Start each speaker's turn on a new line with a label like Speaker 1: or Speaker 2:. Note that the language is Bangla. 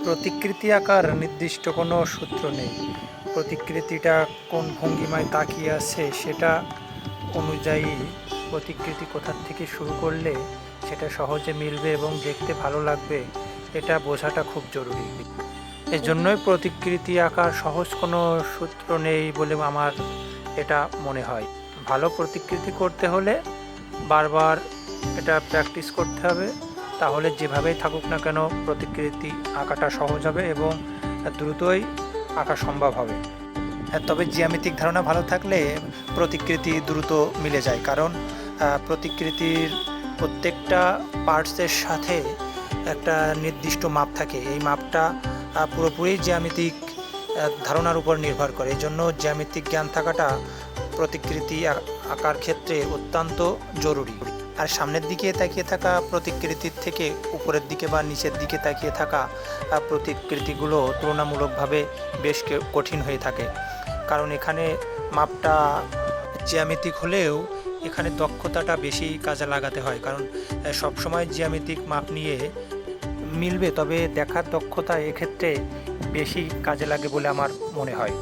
Speaker 1: প্রতিকৃতি আঁকার নির্দিষ্ট কোনো সূত্র নেই। প্রতিকৃতিটা কোন ভঙ্গিমায় তাকিয়ে আছে সেটা অনুযায়ী প্রতিকৃতি কোথার থেকে শুরু করলে সেটা সহজে মিলবে এবং দেখতে ভালো লাগবে, এটা বোঝাটা খুব জরুরি। এজন্যই প্রতিকৃতি আঁকার সহজ কোনো সূত্র নেই বলে আমার এটা মনে হয়। ভালো প্রতিকৃতি করতে হলে বারবার এটা প্র্যাকটিস করতে হবে, তাহলে যেভাবেই থাকুক না কেন প্রতিকৃতি আঁকাটা সহজ হবে এবং দ্রুতই আঁকা সম্ভব হবে। তবে জ্যামিতিক ধারণা ভালো থাকলে প্রতিকৃতি দ্রুত মিলে যায়, কারণ প্রতিকৃতির প্রত্যেকটা পার্টসের সাথে একটা নির্দিষ্ট মাপ থাকে। এই মাপটা পুরোপুরি জ্যামিতিক ধারণার উপর নির্ভর করে। এই জন্য জ্যামিতিক জ্ঞান থাকাটা প্রতিকৃতি আঁকার ক্ষেত্রে অত্যন্ত জরুরি। আর সামনের দিকে তাকিয়ে থাকা প্রতিকৃতির থেকে উপরের দিকে বা নিচের দিকে তাকিয়ে থাকা প্রতিকৃতিগুলো তুলনামূলকভাবে বেশ কঠিন হয়ে থাকে, কারণ এখানে মাপটা জ্যামিতিক হলেও এখানে দক্ষতাটা বেশি কাজে লাগাতে হয়, কারণ সবসময় জ্যামিতিক মাপ নিয়ে মিলবে, তবে দেখার দক্ষতা এক্ষেত্রে বেশি কাজে লাগে বলে আমার মনে হয়।